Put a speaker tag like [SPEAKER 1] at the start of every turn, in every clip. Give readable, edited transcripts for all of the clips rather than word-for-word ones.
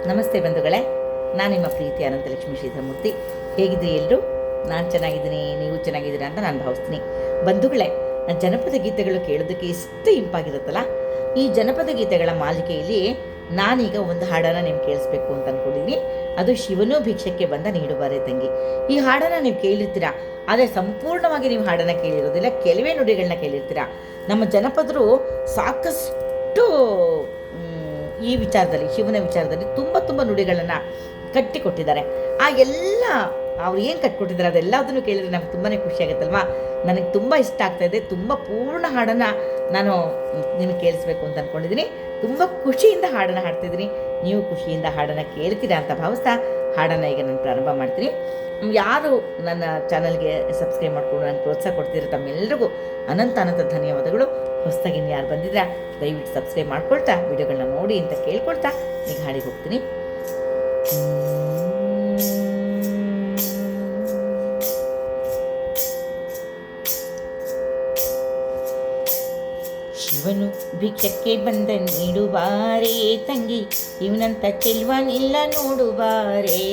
[SPEAKER 1] ನಮಸ್ತೆ ಬಂಧುಗಳೇ, ನಾನು ನಿಮ್ಮ ಪ್ರೀತಿ ಅನಂತಲಕ್ಷ್ಮಿ ಶ್ರೀಧರಮೂರ್ತಿ. ಹೇಗಿದ್ದೀರಿ ಎಲ್ಲರೂ? ನಾನು ಚೆನ್ನಾಗಿದ್ದೀನಿ, ನೀವು ಚೆನ್ನಾಗಿದ್ದೀರಾ ಅಂತ ನಾನು ಭಾವಿಸ್ತೀನಿ. ಬಂಧುಗಳೇ, ಜನಪದ ಗೀತೆಗಳು ಕೇಳೋದಕ್ಕೆ ಎಷ್ಟು ಇಂಪಾಗಿರುತ್ತಲ್ಲ. ಈ ಜನಪದ ಗೀತೆಗಳ ಮಾಲಿಕೆಯಲ್ಲಿ ನಾನೀಗ ಒಂದು ಹಾಡನ್ನು ನಿಮ್ಗೆ ಕೇಳಿಸ್ಬೇಕು ಅಂತ ಅಂದ್ಕೊಂಡಿದ್ದೀನಿ. ಅದು ಶಿವನೂ ಭಿಕ್ಷಕ್ಕೆ ಬಂದ ನೀಡುಬಾರೆ ತಂಗಿ. ಈ ಹಾಡನ್ನು ನೀವು ಕೇಳಿರ್ತೀರಾ, ಆದರೆ ಸಂಪೂರ್ಣವಾಗಿ ನೀವು ಹಾಡನ್ನು ಕೇಳಿರೋದಿಲ್ಲ, ಕೆಲವೇ ನುಡಿಗಳನ್ನ ಕೇಳಿರ್ತೀರಾ. ನಮ್ಮ ಜನಪದರು ಸಾಕಷ್ಟು ಈ ವಿಚಾರದಲ್ಲಿ, ಶಿವನ ವಿಚಾರದಲ್ಲಿ ತುಂಬ ನುಡಿಗಳನ್ನು ಕಟ್ಟಿಕೊಟ್ಟಿದ್ದಾರೆ. ಆ ಎಲ್ಲ ಅವ್ರು ಏನು ಕಟ್ಟಿಕೊಟ್ಟಿದ್ದಾರೆ ಅದೆಲ್ಲದನ್ನು ಕೇಳಿದರೆ ನಮ್ಗೆ ತುಂಬಾ ಖುಷಿ ಆಗುತ್ತಲ್ವಾ. ನನಗೆ ತುಂಬ ಇಷ್ಟ ಆಗ್ತಾಯಿದೆ. ತುಂಬ ಪೂರ್ಣ ಹಾಡನ್ನು ನಾನು ನಿಮಗೆ ಕೇಳಿಸ್ಬೇಕು ಅಂತ ಅಂದ್ಕೊಂಡಿದ್ದೀನಿ. ತುಂಬ ಖುಷಿಯಿಂದ ಹಾಡನ್ನು ಹಾಡ್ತಿದ್ದೀನಿ. ನೀವು ಖುಷಿಯಿಂದ ಹಾಡನ್ನು ಕೇಳ್ತೀರಾ ಅಂತ ಭಾವಿಸ್ತಾ ಹಾಡನ್ನು ಈಗ ನಾನು ಪ್ರಾರಂಭ ಮಾಡ್ತೀನಿ. ಯಾರು ನನ್ನ ಚಾನಲ್ಗೆ ಸಬ್ಸ್ಕ್ರೈಬ್ ಮಾಡಿಕೊಂಡು ನನಗೆ ಪ್ರೋತ್ಸಾಹ ಕೊಡ್ತಿರೋ ತಮ್ಮೆಲ್ಲರಿಗೂ ಅನಂತ ಧನ್ಯವಾದಗಳು. ಹೊಸದಾಗಿ ಯಾರು ಬಂದಿದ್ದೀರಾ ದಯವಿಟ್ಟು ಸಬ್ಸ್ಕ್ರೈಬ್ ಮಾಡ್ಕೊಳ್ತಾ ವಿಡಿಯೋಗಳನ್ನ ನೋಡಿ ಅಂತ ಕೇಳ್ಕೊಳ್ತಾ ಈಗ ಹಾಡಿಗೆ ಹೋಗ್ತೀನಿ. ಶಿವನು ಭಿಕ್ಷಕ್ಕೆ ಬಂದ ನೀಡುಬಾರೇ ತಂಗಿ, ಇವನಂತ ಚೆಲ್ವನಿಲ್ಲ ನೋಡುಬಾರೇ,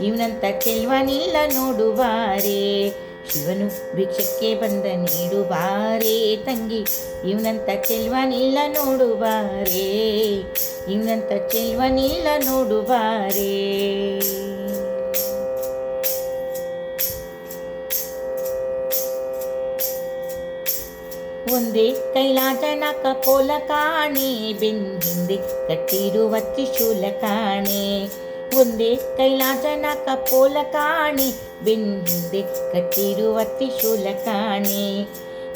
[SPEAKER 1] ಇವನಂತ ಚೆಲ್ವನಿಲ್ಲ ನೋಡುಬಾರೇ. ಶಿವನು ಭಿಕ್ಷಕ್ಕೆ ಬಂದ ನೀಡುಬಾರೇ ತಂಗಿ, ಇವನಂತ ಚೆಲ್ವನಿಲ್ಲ ನೋಡುಬಾರೇ, ಇವನಂತ ಚೆಲ್ವನಿಲ್ಲ ನೋಡುಬಾರೇ. ಒಂದೇ ಕೈಲಾಸನ ಕಪೋಲ ಕಾಣೆ, ಬೆನ್ನ ಹಿಂದೆ ಕಟ್ಟಿರುವ ತ್ರಿಶೂಲ ಕಾಣೆ. ಒಂದೇ ಕೈಲಾಸನ ಕಪೋಲ ಕಾಣೆ, ಬೆನ್ನ ಹಿಂದೆ ಕಟ್ಟಿರುವ ತ್ರಿಶೂಲ ಕಾಣೆ.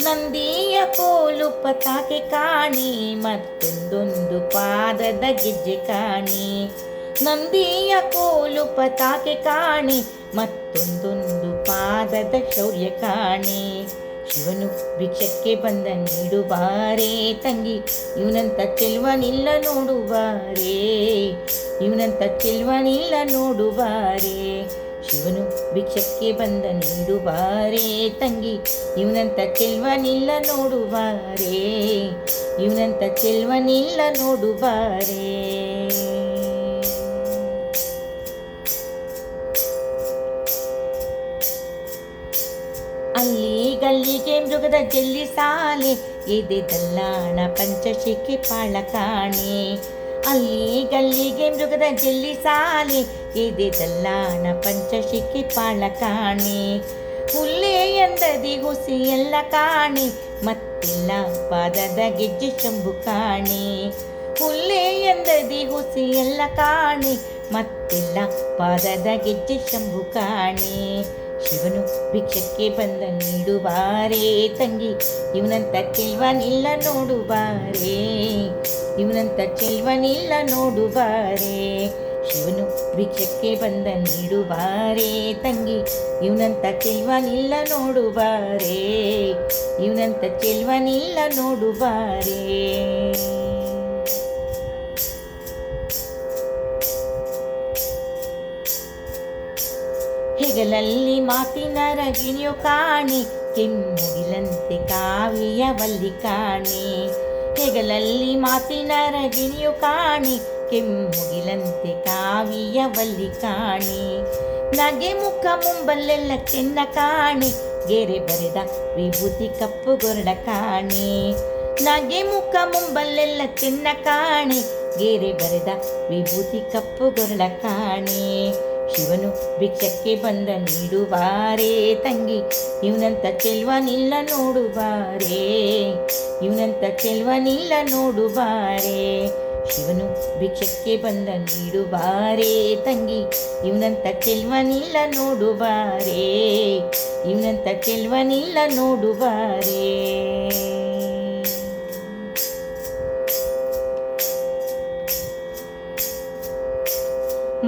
[SPEAKER 1] ನಂದಿಯ ಕೋಲು ಪತಾಕೆ ಕಾಣೆ, ಮತ್ತೊಂದೊಂದು ಪಾದದ ಗೆಜ್ಜೆ ಕಾಣೆ. ನಂದಿಯ ಕೋಲು ಪತಾಕೆ ಕಾಣೆ, ಮತ್ತೊಂದೊಂದು ಪಾದದ ಶೌರ್ಯ ಕಾಣೆ. ಶಿವನು ಭಿಕ್ಷಕ್ಕೆ ಬಂದ ನೀಡುಬಾರೇ ತಂಗಿ, ಇವನಂತ ಚೆಲ್ವನಿಲ್ಲ ನೋಡುಬಾರೇ, ಇವನಂತ ಚೆಲ್ವನಿಲ್ಲ ನೋಡುಬಾರೇ. ಶಿವನು ಭಿಕ್ಷಕ್ಕೆ ಬಂದ ನೀಡುಬಾರೇ ತಂಗಿ, ಇವನಂತ ಚೆಲ್ವನಿಲ್ಲ ನೋಡುಬಾರೇ, ಇವನಂತ ಚೆಲ್ವನಿಲ್ಲ ನೋಡುಬಾರೇ. ಅಲ್ಲಿ ಗಲ್ಲಿಗೆ ಮೃಗದ ಜಲ್ಲಿ ಸಾಲೆ, ಎದೆ ದಲ್ಲಾಣ ಪಂಚಶಿಖೆ ಪಾಳ ಕಾಣೆ. ಅಲ್ಲಿ ಗಲ್ಲಿಗೆ ಮೃಗದ ಜಲ್ಲಿ ಸಾಲೆ, ಎದೆ ದಲ್ಲಾಣ ಪಂಚಶಿಖೆ ಪಾಳ ಕಾಣೆ. ಹುಲ್ಲೆ ಎಂದದಿ ಹುಸಿ ಎಲ್ಲ ಕಾಣೆ, ಮತ್ತಿಲ್ಲ ಪಾದದ ಗೆಜ್ಜೆ ಶಂಭು ಕಾಣೆ. ಹುಲ್ಲೆ ಎಂದದಿ ಹುಸಿ ಎಲ್ಲ ಕಾಣೆ, ಮತ್ತಿಲ್ಲ ಪಾದದ ಗೆಜ್ಜೆ ಶಂಭು ಕಾಣೆ. ಶಿವನು ಭಿಕ್ಷಕ್ಕೆ ಬಂದ ನೀಡುಬಾರೇ ತಂಗಿ, ಇವನಂತ ಚೆಲ್ವನಿಲ್ಲ ನೋಡುಬಾರೇ, ಇವನಂತ ಚೆಲ್ವನಿಲ್ಲ ನೋಡುಬಾರೇ. ಶಿವನು ಭಿಕ್ಷಕ್ಕೆ ಬಂದ ನೀಡುಬಾರೇ ತಂಗಿ, ಇವನಂತ ಚೆಲ್ವನಿಲ್ಲ ನೋಡುಬಾರೇ, ಇವನಂತ ಚೆಲ್ವನಿಲ್ಲ ನೋಡುಬಾರೇ. ಹೆಗಲಲ್ಲಿ ಮಾತಿನ ರಗಿಣಿಯು ಕಾಣೆ, ಕೆಮ್ಮುಗಿಲಂತೆ ಕಾವಿಯ ಬಲ್ಲಿ ಕಾಣೆ. ಹೆಗಲಲ್ಲಿ ಮಾತಿನ ರಗಿಣಿಯು ಕಾಣೆ, ಕೆಮ್ಮುಗಿಲಂತೆ ಕಾವಿಯ ಬಲ್ಲಿ ಕಾಣೆ. ನಗೆ ಮುಖ ಮುಂಬಲ್ಲೆಲ್ಲ ಚೆನ್ನ ಕಾಣೆ, ಗೆರೆ ಬರೆದ ವಿಭೂತಿ ಕಪ್ಪು ಗೊರಡ ಕಾಣೆ. ನಗೆ ಮುಖ ಮುಂಬಲ್ಲೆಲ್ಲ ಚೆನ್ನ ಕಾಣೆ, ಗೆರೆ ಬರೆದ ವಿಭೂತಿ ಕಪ್ಪು ಗೊರಡ ಕಾಣೆ. ಶಿವನು ಭಿಕ್ಷಕ್ಕೆ ಬಂದ ನೀಡುಬಾರೇ ತಂಗಿ, ಇವನಂತ ಚೆಲ್ವನಿಲ್ಲ ನೋಡುಬಾರೇ, ಇವನಂತ ಚೆಲ್ವನಿಲ್ಲ ನೋಡುಬಾರೇ. ಶಿವನು ಭಿಕ್ಷಕ್ಕೆ ಬಂದ ನೀಡುಬಾರೇ ತಂಗಿ, ಇವನಂತ ಚೆಲ್ವನಿಲ್ಲ ನೋಡುಬಾರೇ, ಇವನಂತ ಚೆಲ್ವನಿಲ್ಲ ನೋಡುಬಾರೇ.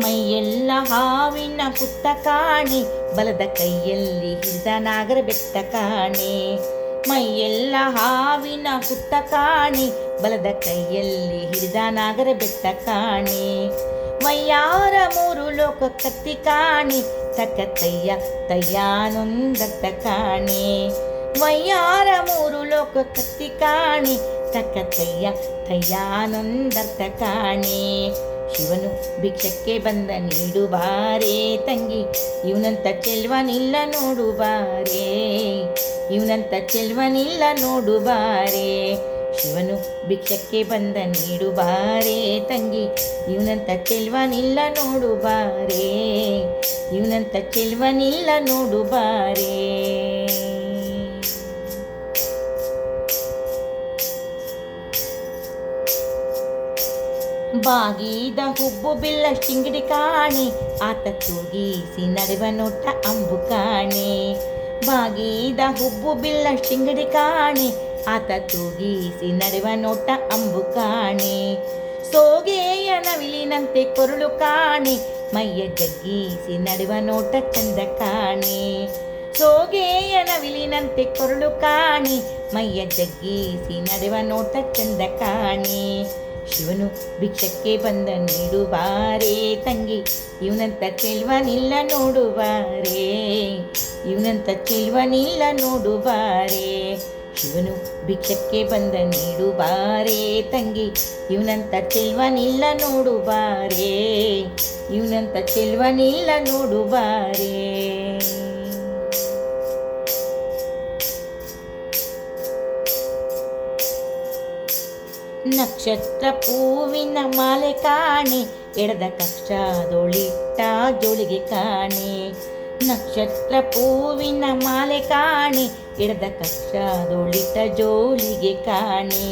[SPEAKER 1] ಮೈಯೆಲ್ಲ ಹಾವಿನ ಪುಟ್ಟ ಕಾಣೆ, ಬಲದ ಕೈಯಲ್ಲಿ ಹಿಡಿದ ನಾಗರ ಬೆಟ್ಟ ಕಾಣೆ. ಮೈಯೆಲ್ಲ ಹಾವಿನ ಪುಟ್ಟ ಕಾಣೆ, ಬಲದ ಕೈಯಲ್ಲಿ ಹಿಡಿದ ನಾಗರ ಬೆಟ್ಟ ಕಾಣೆ. ಮೈಯಾರ ಮೂರು ಲೋಕ ಕತ್ತಿ ಕಾಣೆ, ತಕ್ಕತ್ತಯ್ಯ ತಯ್ಯಾನೊಂದತ್ತ ಕಾಣೆ. ಮೈಯಾರ ಮೂರು ಲೋಕ ಕತ್ತಿ ಕಾಣೆ, ತಕ್ಕತ್ತಯ್ಯ ತಯ್ಯಾನೊಂದರ್ಥ ಕಾಣೆ. ಶಿವನು ಭಿಕ್ಷಕ್ಕೆ ಬಂದ ನೀಡುಬಾರೇ ತಂಗಿ, ಇವನಂತ ಚೆಲ್ವನಿಲ್ಲ ನೋಡುಬಾರೇ, ಇವನಂತ ಚೆಲ್ವನಿಲ್ಲ ನೋಡುಬಾರೇ. ಶಿವನು ಭಿಕ್ಷಕ್ಕೆ ಬಂದ ನೀಡುಬಾರೇ ತಂಗಿ, ಇವನಂತ ಚೆಲ್ವನಿಲ್ಲ ನೋಡುಬಾರೇ, ಇವನಂತ ಚೆಲ್ವನಿಲ್ಲ ನೋಡುಬಾರೇ. ಬಾಗಿದ ಹುಬ್ಬು ಬಿಲ್ಲ ಚಿಂಗಡಿ ಕಾಣೆ, ಆತ ತೂಗಿಸಿ ನಡೆವ ನೋಟ ಅಂಬು ಕಾಣೆ. ಬಾಗಿದ ಹುಬ್ಬು ಬಿಲ್ಲ ಚಿಂಗಡಿ ಕಾಣೆ, ಆತ ತೂಗಿಸಿ ನಡೆವ ನೋಟ ಅಂಬು ಕಾಣೆ. ಸೋಗೆಯ ನವಿಲಿನಂತೆ ಕೊರಳು ಕಾಣೆ, ಮೈಯ ಜಗ್ಗಿಸಿ ನಡೆವ ನೋಟ ಚಂದ ಕಾಣೆ. ಸೋಗೆಯ ನವಿಲಿನಂತೆ ಕೊರಳು ಕಾಣೆ, ಮೈಯ ಜಗ್ಗಿಸಿ ನಡೆವ ನೋಟ ಚಂದ ಕಾಣೆ. ಶಿವನು ಭಿಕ್ಷಕ್ಕೆ ಬಂದ ನೀಡುಬಾರೇ ತಂಗಿ, ಇವನಂತ ಚೆಲ್ವನಿಲ್ಲ ನೋಡುಬಾರೇ, ಇವನಂತ ಚೆಲ್ವನಿಲ್ಲ ನೋಡುಬಾರೇ. ಶಿವನು ಭಿಕ್ಷಕ್ಕೆ ಬಂದ ನೀಡುಬಾರೇ ತಂಗಿ, ಇವನಂತ ಚೆಲ್ವನಿಲ್ಲ ನೋಡುಬಾರೇ, ಇವನಂತ ಚೆಲ್ವನಿಲ್ಲ ನೋಡುಬಾರೇ. ನಕ್ಷತ್ರ ಪೂವಿನ ಮಾಲೆ ಕಾಣೆ, ಎಡದ ಕಕ್ಷದೊಳಿಟ್ಟ ಜೋಳಿಗೆ ಕಾಣೆ. ನಕ್ಷತ್ರ ಪೂವಿನ ಮಾಲೆ ಕಾಣೆ, ಎಡದ ಕಕ್ಷದೊಳಿಟ್ಟ ಜೋಳಿಗೆ ಕಾಣೆ.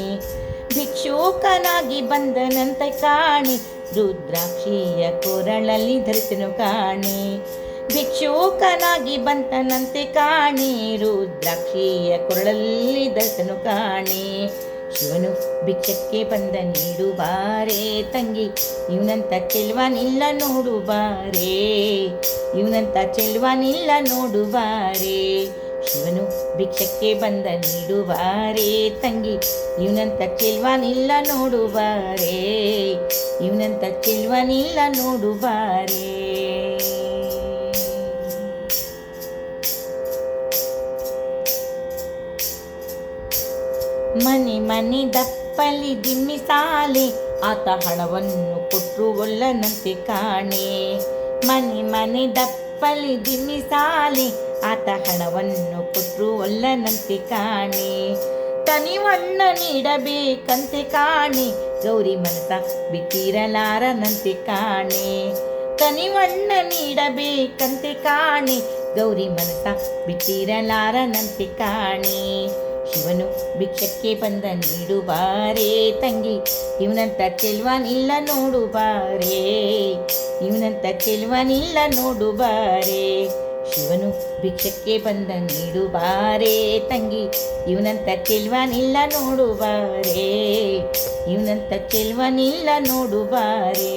[SPEAKER 1] ಭಿಕ್ಷುಕನಾಗಿ ಬಂದನಂತೆ ಕಾಣೆ, ರುದ್ರಾಕ್ಷಿಯ ಕೊರಳಲ್ಲಿ ಧರಿಸನು ಕಾಣೆ. ಭಿಕ್ಷುಕನಾಗಿ ಬಂತನಂತೆ ಕಾಣೆ, ರುದ್ರಾಕ್ಷಿಯ ಕೊರಳಲ್ಲಿ ಧರಿಸನು ಕಾಣೆ. ಶಿವನು ಭಿಕ್ಷಕ್ಕೆ ಬಂದ ನೀಡುಬಾರೇ ತಂಗಿ, ಇವನಂತ ಚೆಲ್ವನಿಲ್ಲ ನೋಡುಬಾರೇ, ಇವನಂತ ಚೆಲ್ವನಿಲ್ಲ ನೋಡುಬಾರೇ. ಶಿವನು ಭಿಕ್ಷಕ್ಕೆ ಬಂದ ನೀಡುಬಾರೇ ತಂಗಿ, ಇವನಂತ ಚೆಲ್ವನಿಲ್ಲ ನೋಡುಬಾರೇ, ಇವನಂತ ಚೆಲ್ವನಿಲ್ಲ ನೋಡುಬಾರೇ. ಮನೆ ಮನೆ ದಪ್ಪಲಿ ದಿಮ್ಮಿ ಸಾಲೆ, ಆತ ಹಣವನ್ನು ಕೊಟ್ಟರು ಒಲ್ಲನಂತೆ ಕಾಣೆ. ಮನೆ ಮನೆ ದಪ್ಪಲಿ ದಿಮ್ಮಿ ಸಾಲೆ, ಆತ ಹಣವನ್ನು ಕೊಟ್ಟರು ಒಲ್ಲನಂತೆ ಕಾಣೆ. ತನಿವಣ್ಣ ನೀಡಬೇಕಂತೆ ಕಾಣೆ, ಗೌರಿ ಮನಸ ಬಿಟ್ಟಿರಲಾರನಂತೆ ಕಾಣೆ. ತನಿವಣ್ಣ ನೀಡಬೇಕಂತೆ ಕಾಣೆ, ಗೌರಿ ಮನಸ ಬಿಟ್ಟಿರಲಾರನಂತೆ ಕಾಣೆ. ಶಿವನು ಭಿಕ್ಷಕ್ಕೆ ಬಂದ ನೀಡುಬಾರೇ ತಂಗಿ, ಇವನಂತ ಚೆಲ್ವನಿಲ್ಲ ನೋಡುಬಾರೇ, ಇವನಂತ ಚೆಲ್ವನಿಲ್ಲ ನೋಡುಬಾರೇ. ಶಿವನು ಭಿಕ್ಷಕ್ಕೆ ಬಂದ ನೀಡುಬಾರೇ ತಂಗಿ, ಇವನಂತ ಚೆಲ್ವನಿಲ್ಲ ನೋಡುಬಾರೇ, ಇವನಂತ ಚೆಲ್ವನಿಲ್ಲ ನೋಡುಬಾರೇ.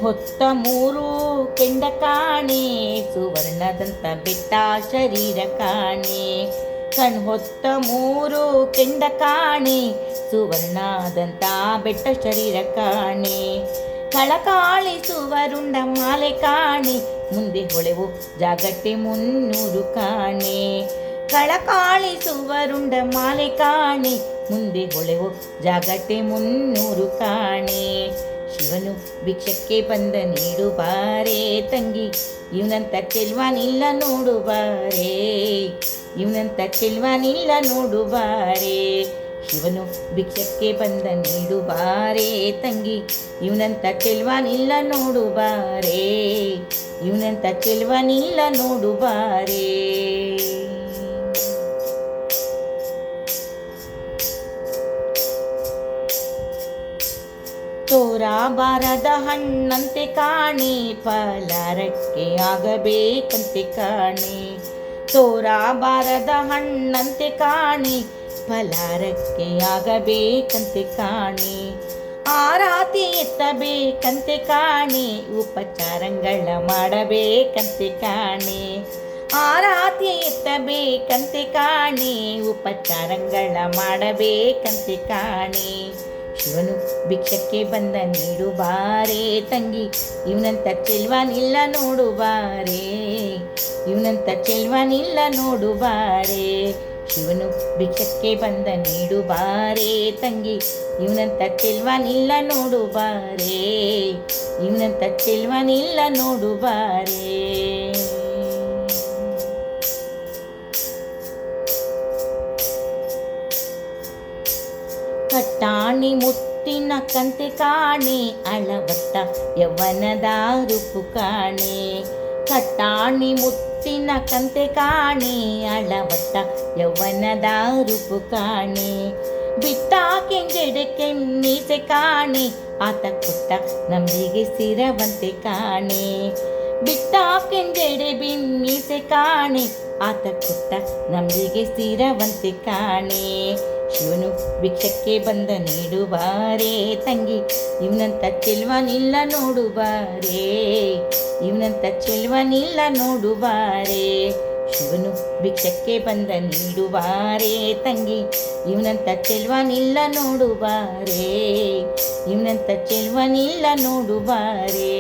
[SPEAKER 1] ಹೊತ್ತ ಮೂರು ಕೆಂಡ ಕಾಣೆ, ಸುವರ್ಣದಂತ ಬೆಟ್ಟ ಶರೀರ ಕಾಣೆ. ಹೊತ್ತ ಮೂರು ಕೆಂಡ ಕಾಣೆ, ಸುವರ್ಣದಂತ ಬೆಟ್ಟ ಶರೀರ ಕಾಣೆ. ಕಳಕಾಳಿಸುವರುಂಡ ಮಾಲೆ ಕಾಣೆ, ಮುಂದೆ ಹೊಳೆವು ಜಾಗಟ್ಟೆ 300 ಕಾಣೆ. ಕಳಕಾಳಿಸುವರುಂಡ ಮಾಲೆ ಕಾಣೆ, ಮುಂದೆ ಹೊಳೆವು ಜಾಗಟ್ಟೆ 300 ಕಾಣೆ. ಶಿವನು ಭಿಕ್ಷಕ್ಕೆ ಬಂದ ನೀಡುಬಾರೇ ತಂಗಿ, ಇವನಂತ ಚೆಲ್ವನಿಲ್ಲ ನೋಡುಬಾರೇ, ಇವನಂತ ಚೆಲ್ವನಿಲ್ಲ ನೋಡುಬಾರೇ. ಶಿವನು ಭಿಕ್ಷಕ್ಕೆ ಬಂದ ನೀಡುಬಾರೇ ತಂಗಿ, ಇವನಂತ ಚೆಲ್ವನಿಲ್ಲ ನೋಡುಬಾರೇ, ಇವನಂತ ಚೆಲ್ವನಿಲ್ಲ ನೋಡುಬಾರೇ. ತೋರಬಾರದ ಹಣ್ಣಂತೆ ಕಾಣೆ, ಫಲಾರಕ್ಕೆ ಆಗಬೇಕಂತೆ ಕಾಣೆ. ತೋರಬಾರದ ಹಣ್ಣಂತೆ ಕಾಣೆ, ಫಲಾರಕ್ಕೆ ಆಗಬೇಕಂತೆ ಕಾಣೆ. ಆರಾತಿ ಎತ್ತಬೇಕಂತೆ ಕಾಣೆ, ಉಪಚಾರಗಳ ಮಾಡಬೇಕಂತೆ ಕಾಣೆ. ಆರಾತಿ ಎತ್ತಬೇಕಂತೆ ಕಾಣೆ, ಉಪಚಾರಗಳ ಮಾಡಬೇಕಂತೆ ಕಾಣೆ. ಶಿವನು ಭಿಕ್ಷಕ್ಕೆ ಬಂದ ನೀಡುಬಾರೇ ತಂಗಿ, ಇವನಂತ ಚೆಲ್ವನಿಲ್ಲ ನೋಡುಬಾರೇ, ಇವನಂತ ಚೆಲ್ವನಿಲ್ಲ ನೋಡು ಬಾರೆ. ಶಿವನು ಭಿಕ್ಷಕ್ಕೆ ಬಂದ ನೀಡು ಬಾರೆ ತಂಗಿ, ಇವನಂತ ಚೆಲ್ವನಿಲ್ಲ ನೋಡು ಬಾರೆ. ಇವನಂತ ಚೆಲ್ವನಿಲ್ಲ ನೋಡು ಬಾರೆ. ಕಟ್ಟಾಣಿ ಮುತ್ತಿನ ಕಂತೆ ಕಾಣೆ, ಅಳವಟ್ಟ ಯೌವನದ ರೂಪು ಕಾಣೆ. ಕಟ್ಟಾಣಿ ಮುತ್ತಿನ ಕಂತೆ ಕಾಣೆ, ಅಳವಟ್ಟ ಯೌವನದ ರೂಪು ಕಾಣೆ. ಬಿಟ್ಟ ಕೆಂಗೆಡೆ ಕೆಮ್ಮೀಸೆ ಕಾಣೆ, ಆತ ಕೊಟ್ಟ ನಂಬಿಗೆ ಸ್ಥಿರವಂತೆ ಕಾಣೆ. ಬಿಟ್ಟ ಕೆಂಗೆಡೆ ಬಿಮ್ಮೀಸೆ ಕಾಣೆ, ಆತ ಕೊಟ್ಟ ನಂಬಿಗೆ ಸ್ಥಿರವಂತೆ ಕಾಣೆ. ಶಿವನು ಭಿಕ್ಷಕ್ಕೆ ಬಂದ ನೀಡು ಬಾರೆ ತಂಗಿ, ಇವನಂತ ಚೆಲ್ವನಿಲ್ಲ ನೋಡು ಬಾರೆ. ಇವನಂತ ಚೆಲ್ವನಿಲ್ಲ ನೋಡು ಬಾರೆ. ಶಿವನು ಭಿಕ್ಷಕ್ಕೆ ಬಂದ ನೀಡು ಬಾರೆ ತಂಗಿ, ಇವನಂತ ಚೆಲ್ವನಿಲ್ಲ ನೋಡು ಬಾರೆ. ಇವನಂತ ಚೆಲ್ವನಿಲ್ಲ ನೋಡು ಬಾರೆ.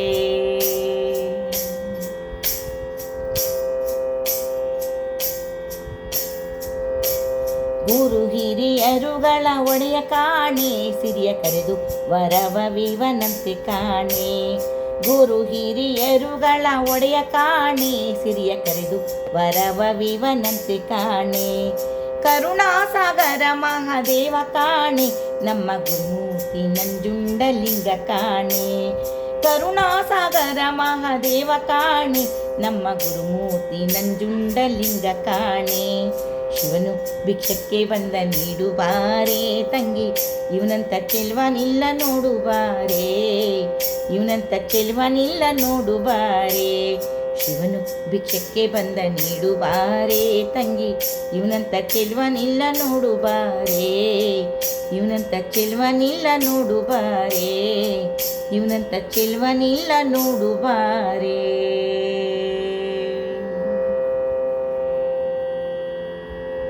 [SPEAKER 1] ಗುರು ಹಿರಿಯರುಗಳ ಒಡೆಯ ಕಾಣೆ, ಸಿರಿಯ ಕರೆದು ವರವವಿವನಂತೆ ಕಾಣೆ. ಗುರು ಹಿರಿಯರುಗಳ ಒಡೆಯ ಕಾಣೆ, ಸಿರಿಯ ಕರೆದು ವರವವಿವನಂತೆ ಕಾಣೆ. ಕರುಣಾಸಾಗರ ಮಹಾದೇವ ಕಾಣೆ, ನಮ್ಮ ಗುರುಮೂರ್ತಿ ನಂಜುಂಡಲಿಂಗ ಕಾಣೆ. ಕರುಣಾಸಾಗರ ಮಹಾದೇವ ಕಾಣೆ, ನಮ್ಮ ಗುರುಮೂರ್ತಿ ನಂಜುಂಡಲಿಂಗ ಕಾಣೆ. ಶಿವನು ಭಿಕ್ಷಕ್ಕೆ ಬಂದ ನೀಡು ಬಾರೆ ತಂಗಿ, ಇವನಂತ ಚೆಲ್ವನಿಲ್ಲ ನೋಡು ಬಾರೆ. ಇವನಂತ ಚೆಲ್ವನಿಲ್ಲ ನೋಡು ಬಾರೆ. ಶಿವನು ಭಿಕ್ಷಕ್ಕೆ ಬಂದ ನೀಡು ಬಾರೆ ತಂಗಿ, ಇವನಂತ ಚೆಲ್ವನಿಲ್ಲ ನೋಡು ಬಾರೆ. ಇವನಂತ ಚೆಲ್ವನಿಲ್ಲ ನೋಡು ಬಾರೆ. ಇವನಂತ ಚೆಲ್ವನಿಲ್ಲ ನೋಡು ಬಾರೆ.